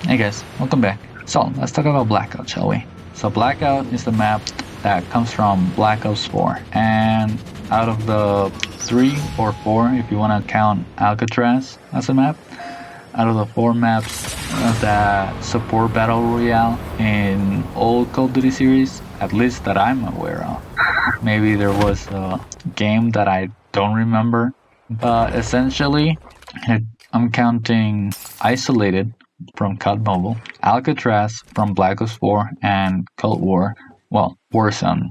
Hey guys, welcome back. So, let's talk about Blackout, shall we? So, Blackout is the map that comes from Black Ops 4. And out of the 3 or 4, if you want to count Alcatraz as a map, out of the 4 maps that support Battle Royale in all Call of Duty series, at least that I'm aware of. Maybe there was a game that I don't remember, but essentially, I'm counting Isolated from COD Mobile, Alcatraz from Black Ops 4, and Cold War. Well, Warzone.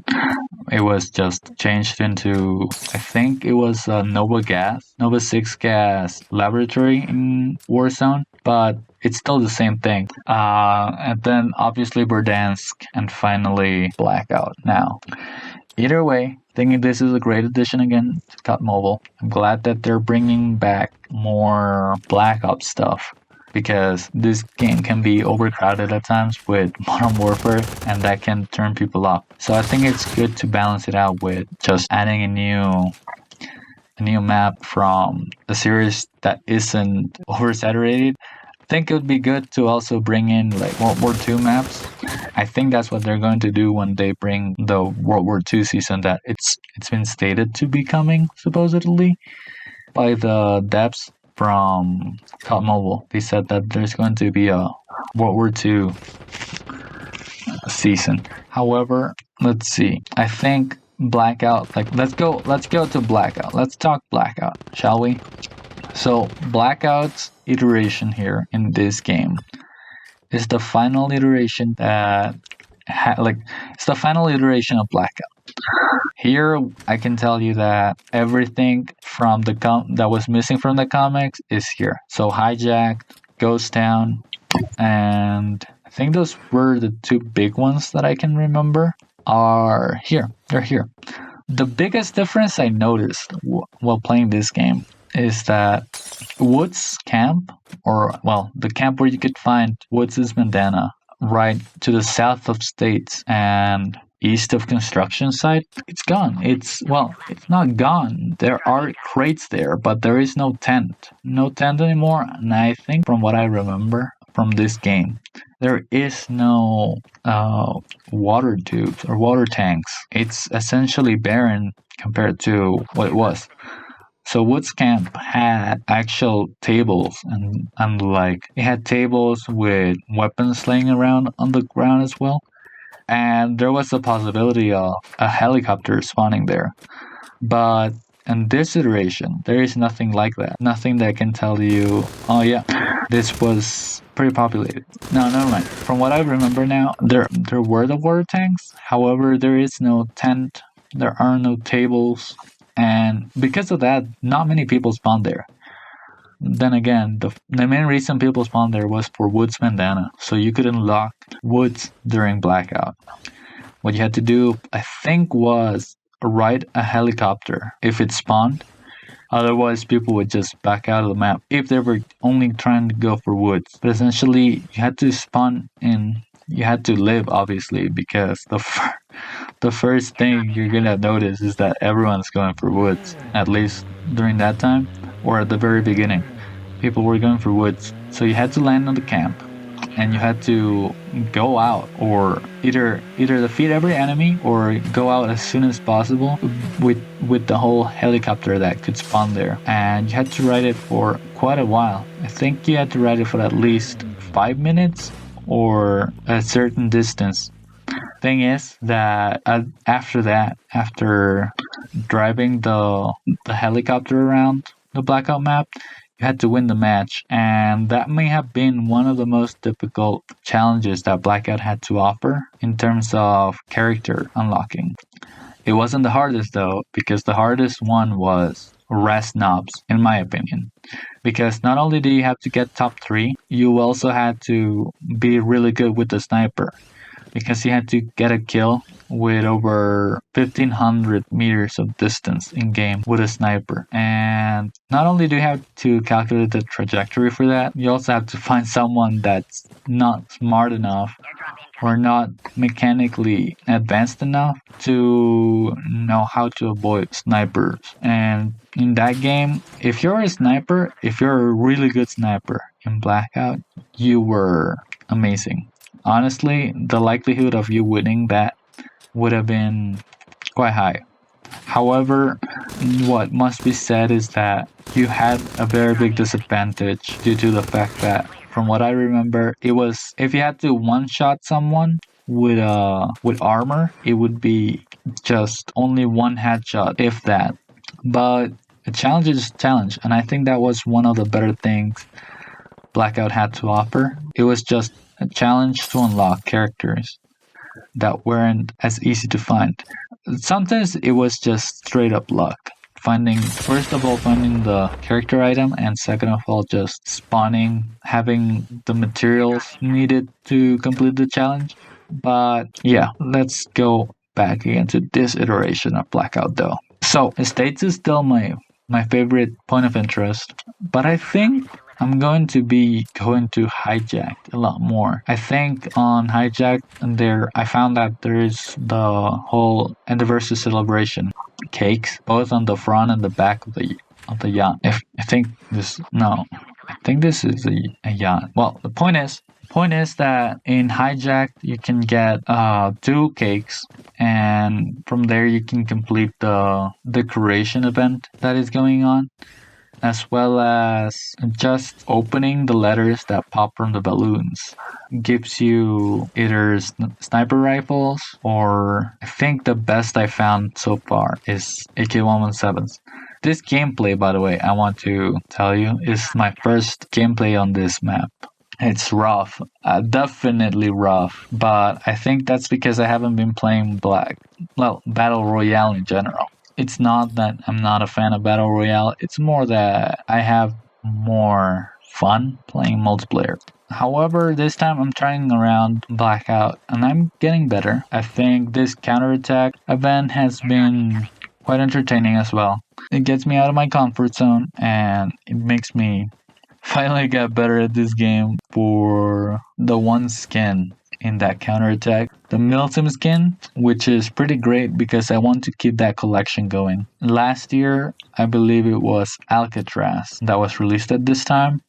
It was just changed into, I think it was Nova 6 Gas Laboratory in Warzone, but it's still the same thing. And then obviously Verdansk, and finally Blackout now. Either way, thinking this is a great addition again to COD Mobile. I'm glad that they're bringing back more Black Ops stuff, because this game can be overcrowded at times with Modern Warfare, and that can turn people off. So I think it's good to balance it out with just adding a new map from a series that isn't oversaturated. I think it would be good to also bring in like World War II maps. I think that's what they're going to do when they bring the World War II season that it's been stated to be coming, supposedly, by the devs from COD Mobile. They said that there's going to be a World War II season. However, let's see. I think Blackout, like let's go to Blackout. Let's talk Blackout, shall we? So Blackout's iteration here in this game is the final iteration that it's the final iteration of Blackout. Here, I can tell you that everything from the that was missing from the comics is here. So Hijacked, Ghost Town, and I think those were the 2 big ones that I can remember are here. They're here. The biggest difference I noticed while playing this game is that Woods Camp, or well, the camp where you could find Woods' bandana, right to the south of States and east of construction site, it's gone. It's not gone. There are crates there, but there is no tent. No tent anymore. And I think from what I remember from this game, there is no water tubes or water tanks. It's essentially barren compared to what it was. So Woods Camp had actual tables and like it had tables with weapons laying around on the ground as well. And there was the possibility of a helicopter spawning there. But in this iteration, there is nothing like that. Nothing that can tell you, oh yeah, this was pretty populated. No, never mind. From what I remember now, there were the water tanks. However, there is no tent. There are no tables. And because of that, not many people spawned there. Then again, the main reason people spawned there was for Woods bandana, so you could unlock Woods during Blackout. What you had to do, I think, was ride a helicopter if it spawned. Otherwise, people would just back out of the map if they were only trying to go for Woods. But essentially, you had to spawn in. You had to live, obviously, because the first thing you're gonna notice is that everyone's going for Woods, at least during that time, or at the very beginning. People were going for Woods. So you had to land on the camp, and you had to go out, or either defeat every enemy, or go out as soon as possible with the whole helicopter that could spawn there. And you had to ride it for quite a while. I think you had to ride it for at least 5 minutes, or a certain distance. Thing is that after driving the helicopter around the Blackout map, you had to win the match, and that may have been one of the most difficult challenges that Blackout had to offer in terms of character unlocking. It wasn't the hardest though, because the hardest one was Rest Knobs, in my opinion. Because not only do you have to get top 3, you also had to be really good with the sniper. Because you had to get a kill with over 1500 meters of distance in game with a sniper. And not only do you have to calculate the trajectory for that, you also have to find someone that's not smart enough or not mechanically advanced enough to know how to avoid snipers. And in that game, if you're a sniper, if you're a really good sniper in Blackout, you were amazing. Honestly, the likelihood of you winning that would have been quite high. However, what must be said is that you had a very big disadvantage due to the fact that, from what I remember, it was if you had to one-shot someone with armor, it would be just only one headshot, if that. But a challenge is a challenge, and I think that was one of the better things Blackout had to offer. It was just a challenge to unlock characters that weren't as easy to find. Sometimes it was just straight up luck. First of all, finding the character item, and second of all, just spawning, having the materials needed to complete the challenge. But yeah, let's go back again to this iteration of Blackout though. So, States is still my favorite point of interest, but I think I'm going to be going to Hijacked a lot more. I think on Hijacked I found that there is the whole anniversary celebration cakes, both on the front and the back of the yacht. I think this is a yacht. Well, the point is that in Hijacked you can get 2 cakes, and from there you can complete the decoration event that is going on, as well as just opening the letters that pop from the balloons. Gives you either sniper rifles, or I think the best I found so far is AK-117s. This gameplay, by the way, I want to tell you, is my first gameplay on this map. It's rough, definitely rough, but I think that's because I haven't been playing Battle Royale in general. It's not that I'm not a fan of Battle Royale, it's more that I have more fun playing multiplayer. However, this time I'm trying around Blackout and I'm getting better. I think this counterattack event has been quite entertaining as well. It gets me out of my comfort zone and it makes me finally get better at this game for the one skin in that counterattack, the Milsim skin, which is pretty great because I want to keep that collection going. Last year, I believe it was Alcatraz that was released at this time,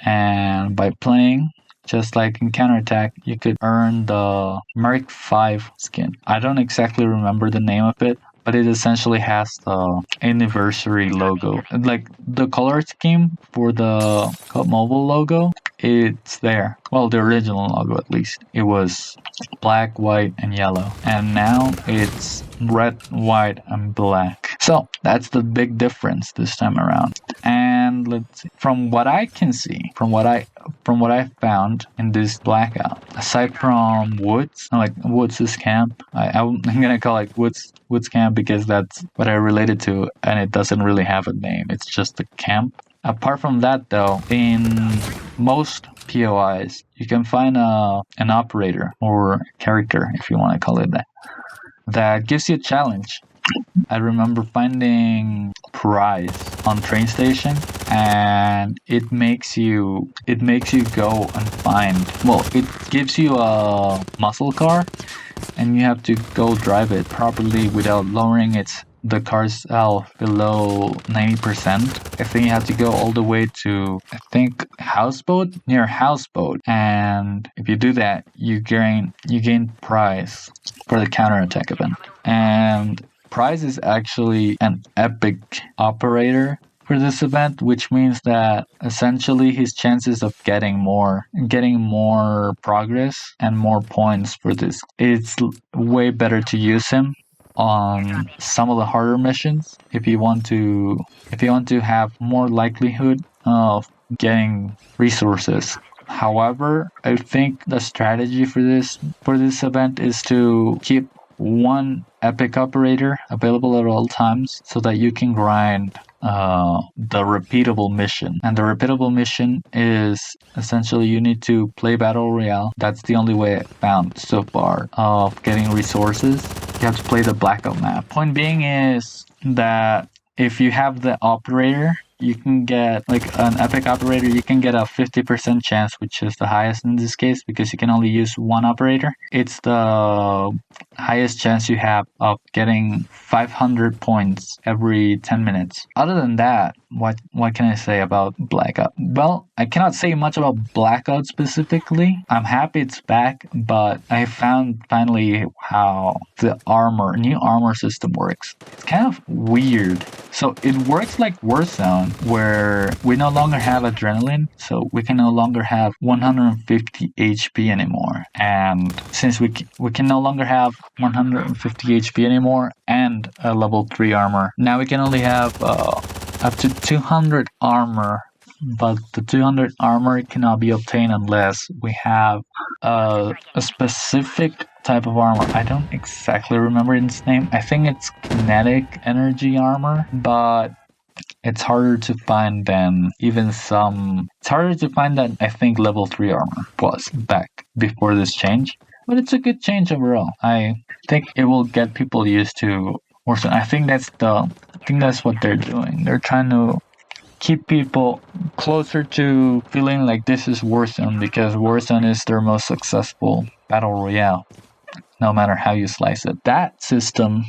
and by playing, just like in counterattack, you could earn the Mark V skin. I don't exactly remember the name of it, but it essentially has the anniversary logo. Like the color scheme for the CoD Mobile logo, it's there. Well, the original logo at least. It was black, white, and yellow. And now it's red, white, and black. So that's the big difference this time around. And let's see. From what I can see, from what I found in this Blackout, aside from Woods, like Woods' camp, I'm gonna call it Woods camp because that's what I related to, and it doesn't really have a name. It's just a camp. Apart from that, though, in most POIs, you can find an operator or character, if you want to call it that gives you a challenge. I remember finding Prize on train station, and it makes you go and find. Well, it gives you a muscle car, and you have to go drive it properly without lowering the car's health below 90%. I think you have to go all the way to, I think, near Houseboat. And if you do that, you gain prize for the counterattack event. And Prize is actually an epic operator for this event, which means that essentially his chances of getting more progress and more points for this, it's way better to use him on some of the harder missions if you want to have more likelihood of getting resources. However, I think the strategy for this event is to keep one epic operator available at all times so that you can grind the repeatable mission. And the repeatable mission is essentially you need to play Battle Royale. That's the only way I found so far of getting resources. You have to play the Blackout map. Point being is that if you have the operator, you can get like an epic operator, you can get a 50% chance, which is the highest in this case because you can only use one operator. It's the highest chance you have of getting 500 points every 10 minutes. Other than that, what can I say about Blackout? Well, I cannot say much about Blackout specifically. I'm happy it's back, but I found finally how the new armor system works. It's kind of weird. So it works like Warzone, where we no longer have adrenaline, so we can no longer have 150 HP anymore. And since we can no longer have 150 HP anymore and a level 3 armor, now we can only have up to 200 armor, but the 200 armor cannot be obtained unless we have a specific type of armor. I don't exactly remember its name. I think it's kinetic energy armor, but it's harder to find than it's harder to find than I think level 3 armor was back before this change. But it's a good change overall. I think it will get people used to Warzone. I think that's what they're doing. They're trying to keep people closer to feeling like this is Warzone, because Warzone is their most successful battle royale, no matter how you slice it. That system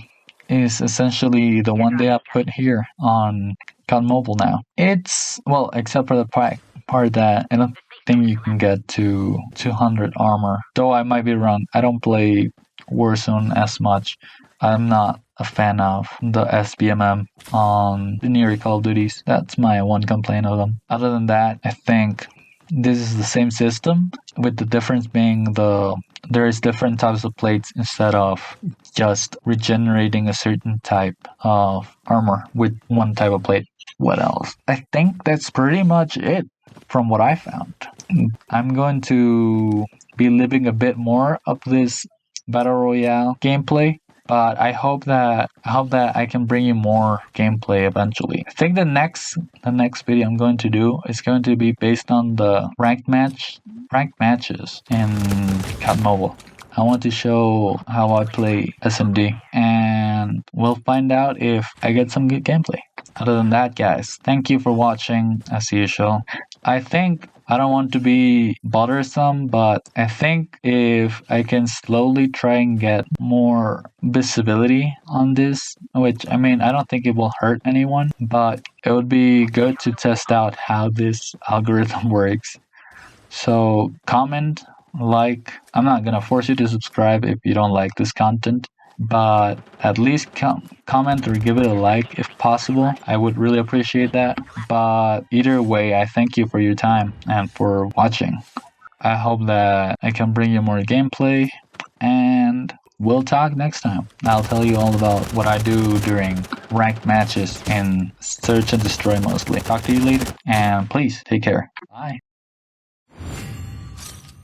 is essentially the one they have put here on COD Mobile now. It's, well, except for the part that I don't think you can get to 200 armor. Though I might be wrong. I don't play Warzone as much. I'm not a fan of the SBMM on the near Call of Duties. That's my one complaint of them. Other than that, I think this is the same system, with the difference being there is different types of plates instead of just regenerating a certain type of armor with one type of plate. What else? I think that's pretty much it from what I found. I'm going to be living a bit more of this Battle Royale gameplay, but I hope that I can bring you more gameplay eventually. I think the next video I'm going to do is going to be based on the ranked matches in COD Mobile. I want to show how I play SMD, and we'll find out if I get some good gameplay. Other than that, guys, thank you for watching as usual. I think I don't want to be bothersome, but I think if I can slowly try and get more visibility on this, which, I mean, I don't think it will hurt anyone, but it would be good to test out how this algorithm works. So comment, like. I'm not gonna force you to subscribe if you don't like this content, but at least comment or give it a like if possible. I would really appreciate that. But either way, I thank you for your time and for watching. I hope that I can bring you more gameplay, and we'll talk next time. I'll tell you all about what I do during ranked matches in Search and Destroy mostly. Talk to you later, and please take care. Bye.